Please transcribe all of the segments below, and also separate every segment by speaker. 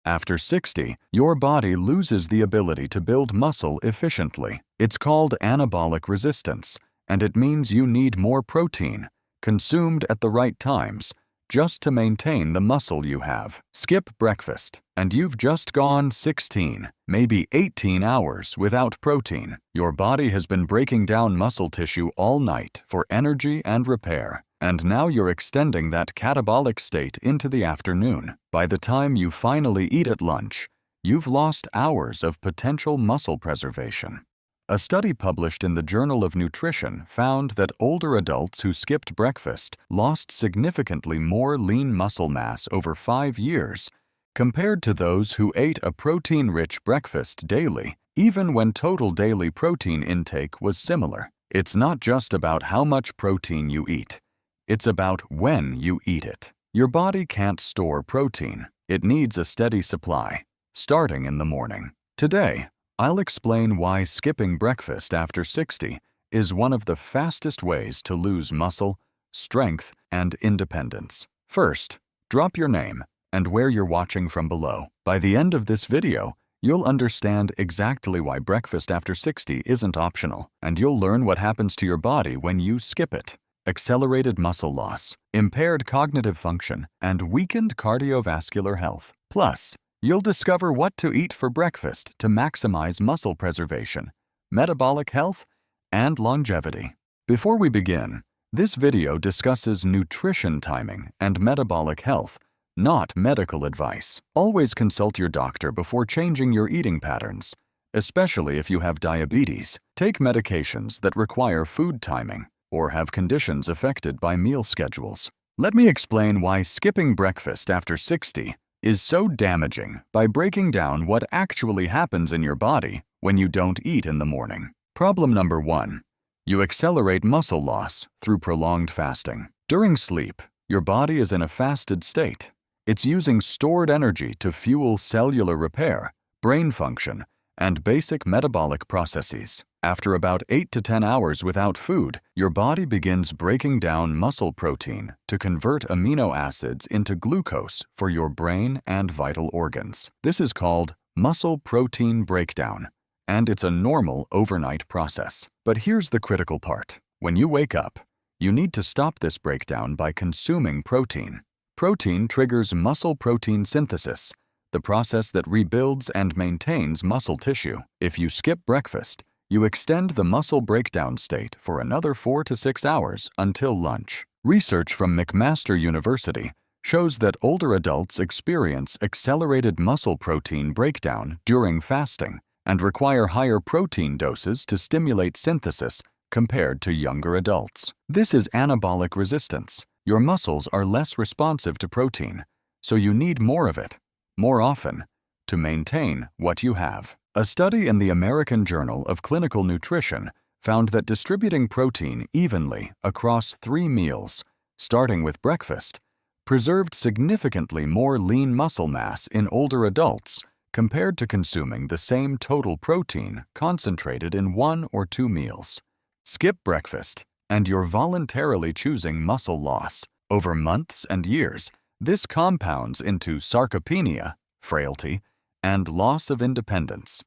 Speaker 1: After 60, your body loses the ability to build muscle efficiently. It's called anabolic resistance, and it means you need more protein, consumed at the right times, just to maintain the muscle you have. Skip breakfast, and you've just gone 16, maybe 18 hours without protein. Your body has been breaking down muscle tissue all night for energy and repair. And now you're extending that catabolic state into the afternoon. By the time you finally eat at lunch, you've lost hours of potential muscle preservation. A study published in the Journal of Nutrition found that older adults who skipped breakfast lost significantly more lean muscle mass over 5 years compared to those who ate a protein-rich breakfast daily, even when total daily protein intake was similar. It's not just about how much protein you eat. It's about when you eat it. Your body can't store protein. It needs a steady supply, starting in the morning. Today, I'll explain why skipping breakfast after 60 is one of the fastest ways to lose muscle, strength, and independence. First, drop your name and where you're watching from below. By the end of this video, you'll understand exactly why breakfast after 60 isn't optional, and you'll learn what happens to your body when you skip it. Accelerated muscle loss, impaired cognitive function, and weakened cardiovascular health. Plus, you'll discover what to eat for breakfast to maximize muscle preservation, metabolic health, and longevity. Before we begin, this video discusses nutrition timing and metabolic health, not medical advice. Always consult your doctor before changing your eating patterns, especially if you have diabetes, take medications that require food timing, or have conditions affected by meal schedules. Let me explain why skipping breakfast after 60 is so damaging by breaking down what actually happens in your body when you don't eat in the morning. Problem number 1. You accelerate muscle loss through prolonged fasting. During sleep, your body is in a fasted state. It's using stored energy to fuel cellular repair, brain function, and basic metabolic processes. After about 8 to 10 hours without food, your body begins breaking down muscle protein to convert amino acids into glucose for your brain and vital organs. This is called muscle protein breakdown, and it's a normal overnight process. But here's the critical part. When you wake up, you need to stop this breakdown by consuming protein. Protein triggers muscle protein synthesis, the process that rebuilds and maintains muscle tissue. If you skip breakfast, you extend the muscle breakdown state for another 4 to 6 hours until lunch. Research from McMaster University shows that older adults experience accelerated muscle protein breakdown during fasting and require higher protein doses to stimulate synthesis compared to younger adults. This is anabolic resistance. Your muscles are less responsive to protein, so you need more of it, more often, to maintain what you have. A study in the American Journal of Clinical Nutrition found that distributing protein evenly across 3 meals, starting with breakfast, preserved significantly more lean muscle mass in older adults compared to consuming the same total protein concentrated in 1 or 2 meals. Skip breakfast, and you're voluntarily choosing muscle loss. Over months and years, this compounds into sarcopenia, frailty, and loss of independence.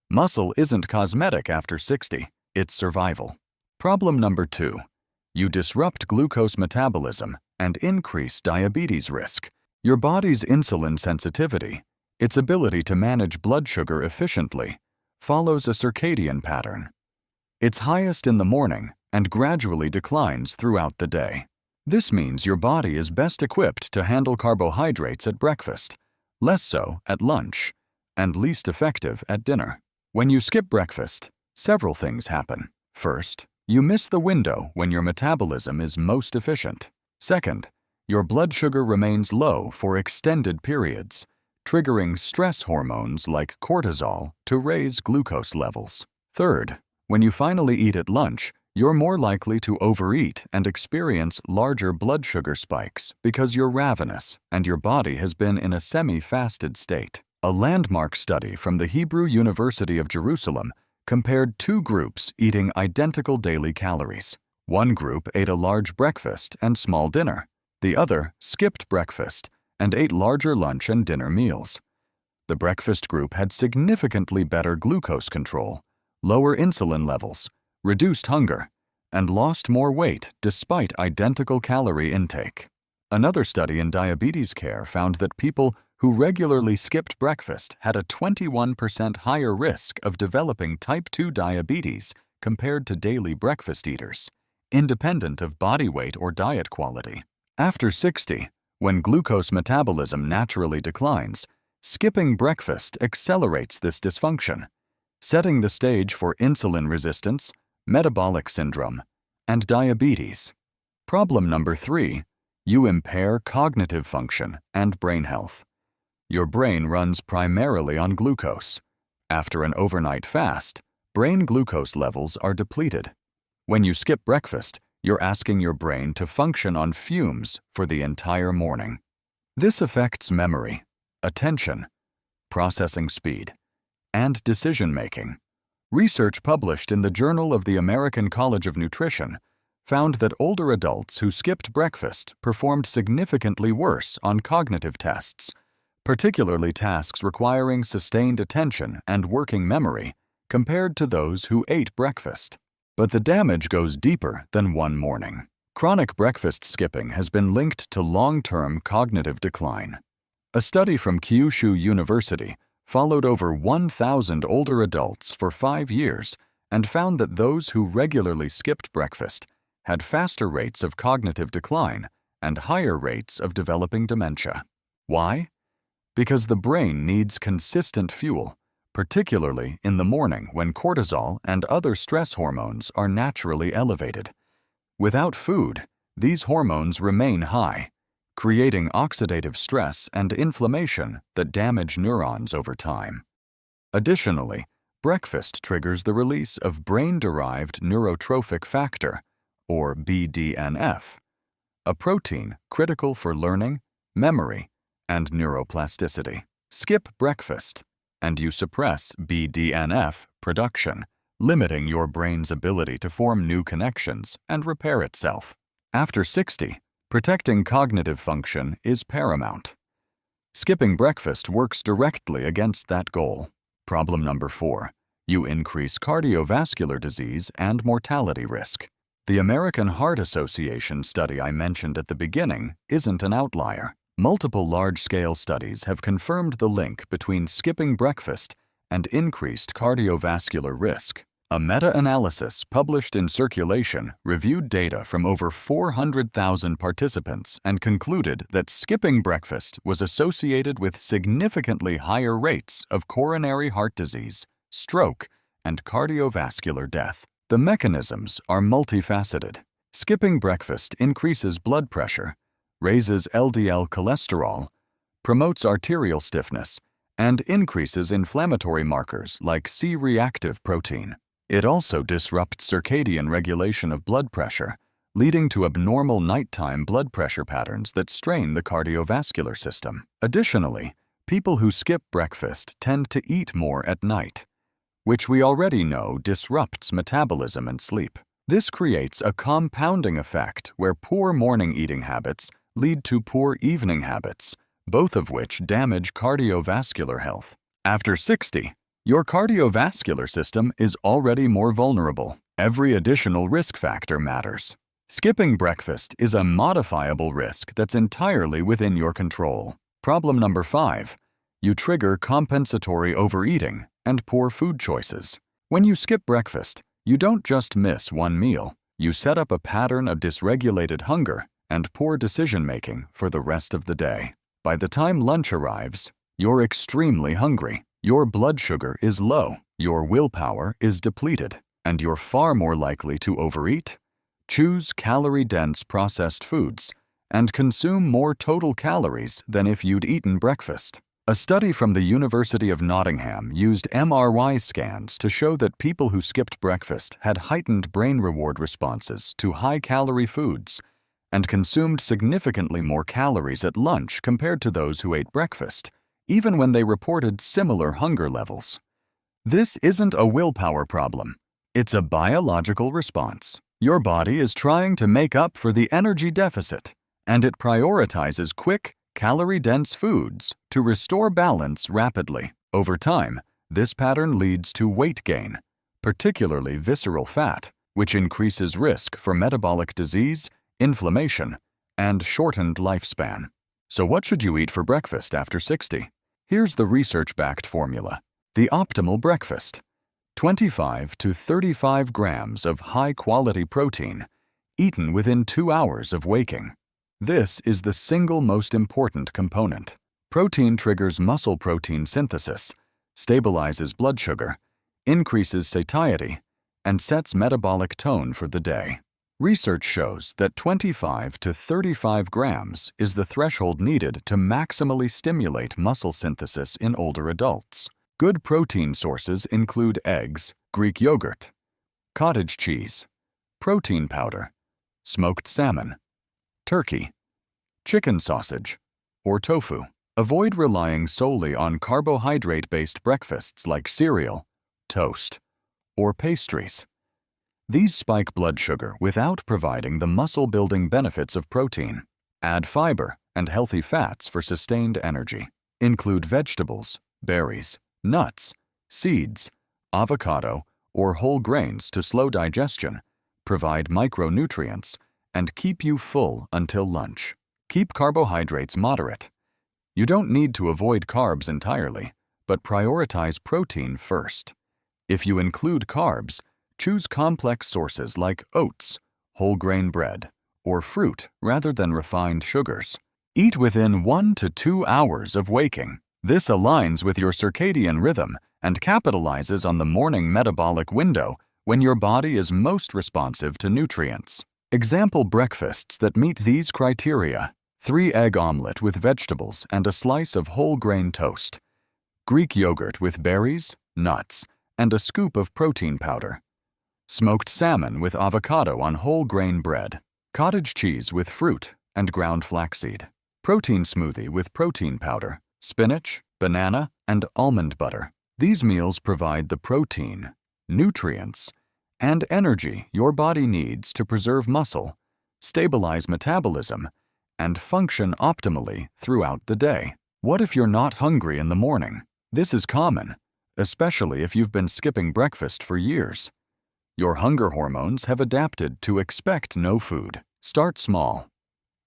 Speaker 1: Muscle isn't cosmetic after 60, it's survival. Problem number 2. You disrupt glucose metabolism and increase diabetes risk. Your body's insulin sensitivity, its ability to manage blood sugar efficiently, follows a circadian pattern. It's highest in the morning and gradually declines throughout the day. This means your body is best equipped to handle carbohydrates at breakfast, less so at lunch, and least effective at dinner. When you skip breakfast, several things happen. First, you miss the window when your metabolism is most efficient. Second, your blood sugar remains low for extended periods, triggering stress hormones like cortisol to raise glucose levels. Third, when you finally eat at lunch, you're more likely to overeat and experience larger blood sugar spikes because you're ravenous and your body has been in a semi-fasted state. A landmark study from the Hebrew University of Jerusalem compared 2 groups eating identical daily calories. One group ate a large breakfast and small dinner. The other skipped breakfast and ate larger lunch and dinner meals. The breakfast group had significantly better glucose control, lower insulin levels, reduced hunger, and lost more weight despite identical calorie intake. Another study in diabetes care found that people who regularly skipped breakfast had a 21% higher risk of developing type 2 diabetes compared to daily breakfast eaters, independent of body weight or diet quality. After 60, when glucose metabolism naturally declines, skipping breakfast accelerates this dysfunction, setting the stage for insulin resistance, metabolic syndrome, and diabetes. Problem number 3, you impair cognitive function and brain health. Your brain runs primarily on glucose. After an overnight fast, brain glucose levels are depleted. When you skip breakfast, you're asking your brain to function on fumes for the entire morning. This affects memory, attention, processing speed, and decision-making. Research published in the Journal of the American College of Nutrition found that older adults who skipped breakfast performed significantly worse on cognitive tests, particularly tasks requiring sustained attention and working memory, compared to those who ate breakfast. But the damage goes deeper than one morning. Chronic breakfast skipping has been linked to long-term cognitive decline. A study from Kyushu University followed over 1,000 older adults for 5 years and found that those who regularly skipped breakfast had faster rates of cognitive decline and higher rates of developing dementia. Why? Because the brain needs consistent fuel, particularly in the morning when cortisol and other stress hormones are naturally elevated. Without food, these hormones remain high, creating oxidative stress and inflammation that damage neurons over time. Additionally, breakfast triggers the release of brain-derived neurotrophic factor, or BDNF, a protein critical for learning, memory, and neuroplasticity. Skip breakfast, and you suppress BDNF production, limiting your brain's ability to form new connections and repair itself. After 60, protecting cognitive function is paramount. Skipping breakfast works directly against that goal. Problem number 4, you increase cardiovascular disease and mortality risk. The American Heart Association study I mentioned at the beginning isn't an outlier. Multiple large-scale studies have confirmed the link between skipping breakfast and increased cardiovascular risk. A meta-analysis published in Circulation reviewed data from over 400,000 participants and concluded that skipping breakfast was associated with significantly higher rates of coronary heart disease, stroke, and cardiovascular death. The mechanisms are multifaceted. Skipping breakfast increases blood pressure, raises LDL cholesterol, promotes arterial stiffness, and increases inflammatory markers like C-reactive protein. It also disrupts circadian regulation of blood pressure, leading to abnormal nighttime blood pressure patterns that strain the cardiovascular system. Additionally, people who skip breakfast tend to eat more at night, which we already know disrupts metabolism and sleep. This creates a compounding effect where poor morning eating habits lead to poor evening habits, both of which damage cardiovascular health. After 60, your cardiovascular system is already more vulnerable. Every additional risk factor matters. Skipping breakfast is a modifiable risk that's entirely within your control. Problem number 5, you trigger compensatory overeating and poor food choices. When you skip breakfast, you don't just miss one meal. You set up a pattern of dysregulated hunger and poor decision-making for the rest of the day. By the time lunch arrives, you're extremely hungry. Your blood sugar is low, your willpower is depleted, and you're far more likely to overeat, choose calorie-dense processed foods, and consume more total calories than if you'd eaten breakfast. A study from the University of Nottingham used MRI scans to show that people who skipped breakfast had heightened brain reward responses to high-calorie foods and consumed significantly more calories at lunch compared to those who ate breakfast, even when they reported similar hunger levels. This isn't a willpower problem. It's a biological response. Your body is trying to make up for the energy deficit, and it prioritizes quick, calorie-dense foods to restore balance rapidly. Over time, this pattern leads to weight gain, particularly visceral fat, which increases risk for metabolic disease, inflammation, and shortened lifespan. So what should you eat for breakfast after 60? Here's the research-backed formula. The optimal breakfast: 25 to 35 grams of high-quality protein, eaten within 2 hours of waking. This is the single most important component. Protein triggers muscle protein synthesis, stabilizes blood sugar, increases satiety, and sets metabolic tone for the day. Research shows that 25 to 35 grams is the threshold needed to maximally stimulate muscle synthesis in older adults. Good protein sources include eggs, Greek yogurt, cottage cheese, protein powder, smoked salmon, turkey, chicken sausage, or tofu. Avoid relying solely on carbohydrate-based breakfasts like cereal, toast, or pastries. These spike blood sugar without providing the muscle-building benefits of protein. Add fiber and healthy fats for sustained energy. Include vegetables, berries, nuts, seeds, avocado, or whole grains to slow digestion, provide micronutrients, and keep you full until lunch. Keep carbohydrates moderate. You don't need to avoid carbs entirely, but prioritize protein first. If you include carbs, choose complex sources like oats, whole grain bread, or fruit rather than refined sugars. Eat within 1 to 2 hours of waking. This aligns with your circadian rhythm and capitalizes on the morning metabolic window when your body is most responsive to nutrients. Example breakfasts that meet these criteria: 3-egg omelet with vegetables and a slice of whole grain toast, Greek yogurt with berries, nuts, and a scoop of protein powder, smoked salmon with avocado on whole grain bread, cottage cheese with fruit and ground flaxseed, protein smoothie with protein powder, spinach, banana, and almond butter. These meals provide the protein, nutrients, and energy your body needs to preserve muscle, stabilize metabolism, and function optimally throughout the day. What if you're not hungry in the morning? This is common, especially if you've been skipping breakfast for years. Your hunger hormones have adapted to expect no food. Start small.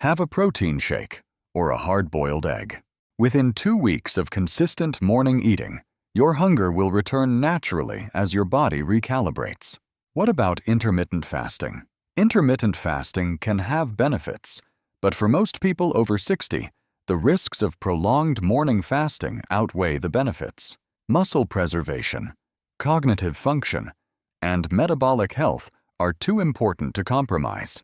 Speaker 1: Have a protein shake or a hard-boiled egg. Within 2 weeks of consistent morning eating, your hunger will return naturally as your body recalibrates. What about intermittent fasting? Intermittent fasting can have benefits, but for most people over 60, the risks of prolonged morning fasting outweigh the benefits. Muscle preservation, cognitive function, and metabolic health are too important to compromise.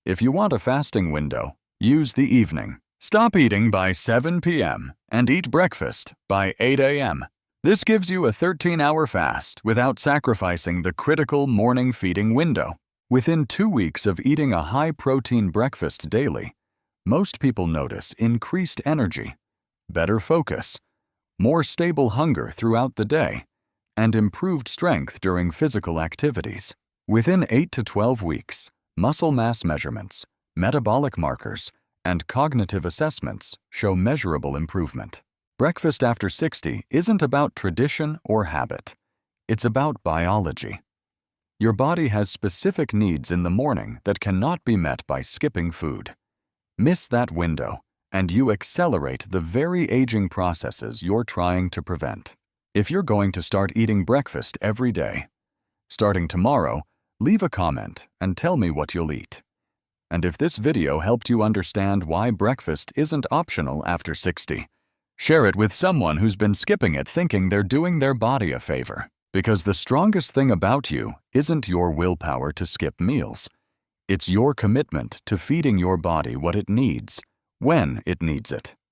Speaker 1: If you want a fasting window, use the evening. Stop eating by 7 p.m. and eat breakfast by 8 a.m. This gives you a 13-hour fast without sacrificing the critical morning feeding window. Within 2 weeks of eating a high-protein breakfast daily, most people notice increased energy, better focus, more stable hunger throughout the day, and improved strength during physical activities. Within 8 to 12 weeks, muscle mass measurements, metabolic markers, and cognitive assessments show measurable improvement. Breakfast after 60 isn't about tradition or habit. It's about biology. Your body has specific needs in the morning that cannot be met by skipping food. Miss that window, and you accelerate the very aging processes you're trying to prevent. If you're going to start eating breakfast every day, starting tomorrow, leave a comment and tell me what you'll eat. And if this video helped you understand why breakfast isn't optional after 60, share it with someone who's been skipping it thinking they're doing their body a favor. Because the strongest thing about you isn't your willpower to skip meals. It's your commitment to feeding your body what it needs, when it needs it.